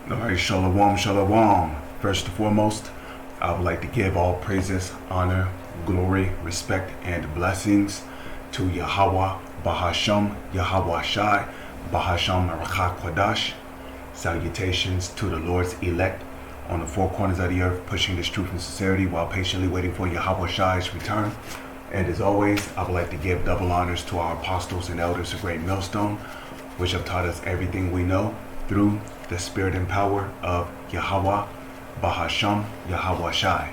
Alright, shalom, shalom. First and foremost, I would like to give all praises, honor, glory, respect, and blessings to Yahweh, Bahasham, Yahweh Shai, Bahasham Rakha Kwadash. Salutations to the Lord's elect on the four corners of the earth, pushing this truth and sincerity while patiently waiting for Yahweh Shai's return. And as always, I would like to give double honors to our apostles and elders of Great Millstone, which have taught us everything we know through the spirit and power of Yahweh, Bahasham, Yahweh Shai.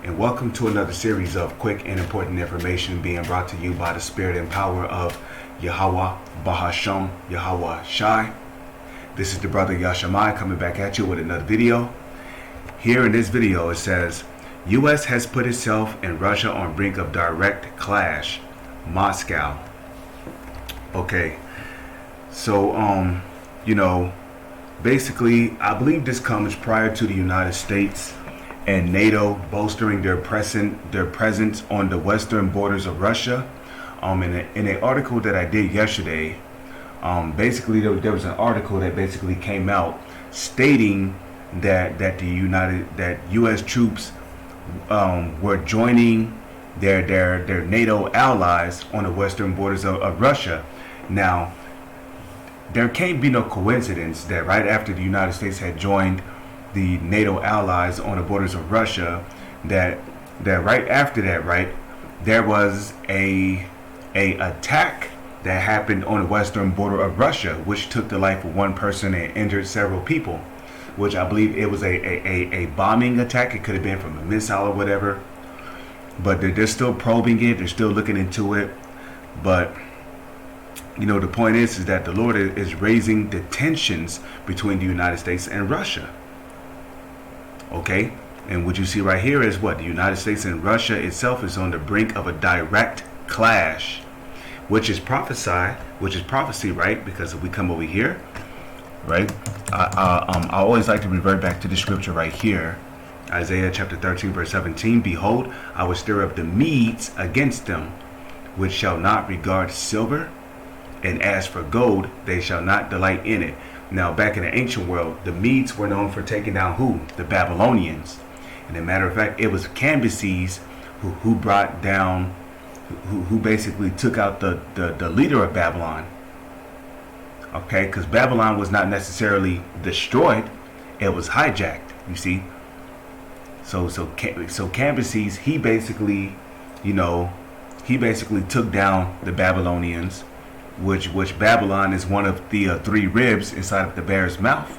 And welcome to another series of quick and important information being brought to you by the spirit and power of Yahweh, Bahasham, Yahweh Shai. This is the brother Yashamai coming back at you with another video. Here in this video it says, U.S. has put itself and Russia on brink of direct clash, Moscow. Okay, so basically, I believe this comes prior to the United States and NATO bolstering their presence on the western borders of Russia. In an article that I did yesterday, basically there was an article that basically came out stating that U.S. troops were joining their NATO allies on the western borders of Russia. Now, there can't be no coincidence that right after the United States had joined the NATO allies on the borders of Russia, that right after that, right, there was a attack that happened on the western border of Russia, which took the life of one person and injured several people, which I believe it was a bombing attack. It could have been from a missile or whatever, but they're still probing it. They're still looking into it, but the point is that the Lord is raising the tensions between the United States and Russia. Okay? And what you see right here is what? The United States and Russia itself is on the brink of a direct clash, which is prophecy, right? Because if we come over here, right? I always like to revert back to the scripture right here. Isaiah chapter 13, verse 17. Behold, I will stir up the Medes against them, which shall not regard silver, and as for gold, they shall not delight in it. Now, back in the ancient world, the Medes were known for taking down who? The Babylonians. And as a matter of fact, it was Cambyses who brought down, who basically took out the leader of Babylon. Okay, because Babylon was not necessarily destroyed, it was hijacked. You see, so Cambyses, he basically took down the Babylonians. Which Babylon is one of the three ribs inside of the bear's mouth.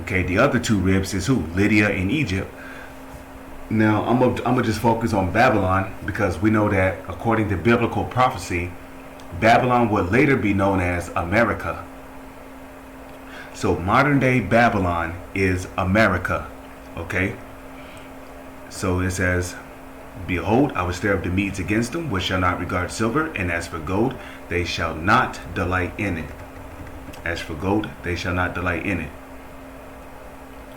Okay, the other two ribs is who? Lydia and Egypt. Now I'm gonna just focus on Babylon because we know that according to biblical prophecy, Babylon would later be known as America. So modern day Babylon is America. Okay. So it says, behold, I will stir up the Medes against them, which shall not regard silver, and as for gold, they shall not delight in it. As for gold, they shall not delight in it.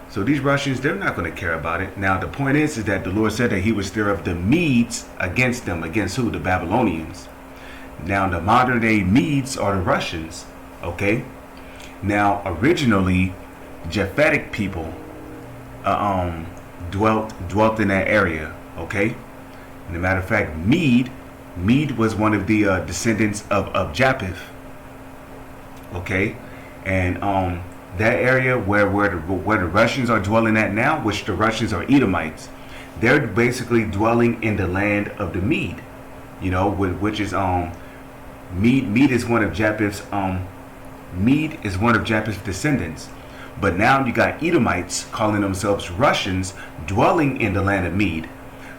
So these Russians, they're not going to care about it. Now, the point is that the Lord said that he would stir up the Medes against them. Against who? The Babylonians. Now, the modern day Medes are the Russians. Okay? Now, originally, Japhetic people dwelt in that area. Okay? And as a matter of fact, Mede was one of the descendants of Japheth. Okay, and that area where the Russians are dwelling at now, which the Russians are Edomites, they're basically dwelling in the land of the Mede. Which is Mede is one of Japheth's descendants. But now you got Edomites calling themselves Russians dwelling in the land of Mede.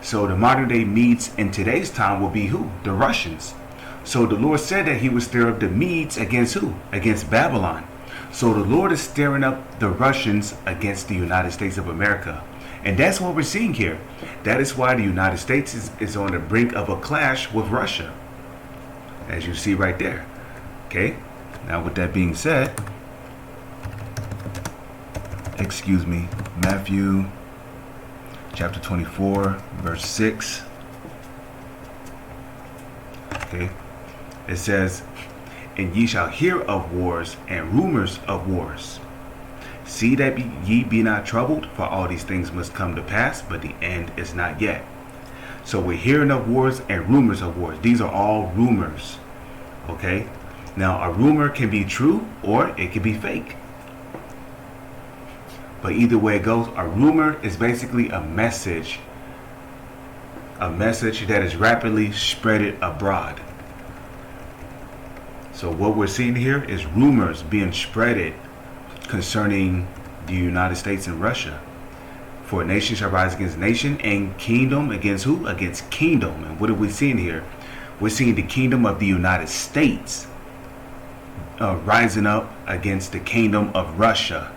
So the modern day Medes in today's time will be who? The Russians. So the Lord said that he would stir up the Medes against who? Against Babylon. So the Lord is stirring up the Russians against the United States of America. And that's what we're seeing here. That is why the United States is on the brink of a clash with Russia. As you see right there. Okay. Now with that being said, Matthew chapter 24, verse 6. Okay. It says, and ye shall hear of wars and rumors of wars. See that ye be not troubled, for all these things must come to pass, but the end is not yet. So we're hearing of wars and rumors of wars. These are all rumors. Okay? Now, a rumor can be true or it can be fake. But either way it goes, a rumor is basically a message that is rapidly spread abroad. So what we're seeing here is rumors being spreaded concerning the United States and Russia. For nation shall rise against nation, and kingdom against who? Against kingdom. And what are we seeing here? We're seeing the kingdom of the United States rising up against the kingdom of Russia.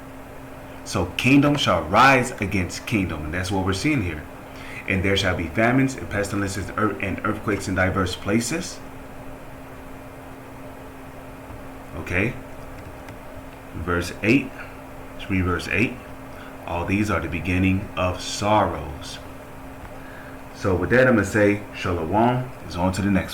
So kingdom shall rise against kingdom, and that's what we're seeing here. And there shall be famines and pestilences and earthquakes in diverse places. Okay. Verse 8. Let's read verse 8. All these are the beginning of sorrows. So with that, I'm going to say shalom. Is on to the next one.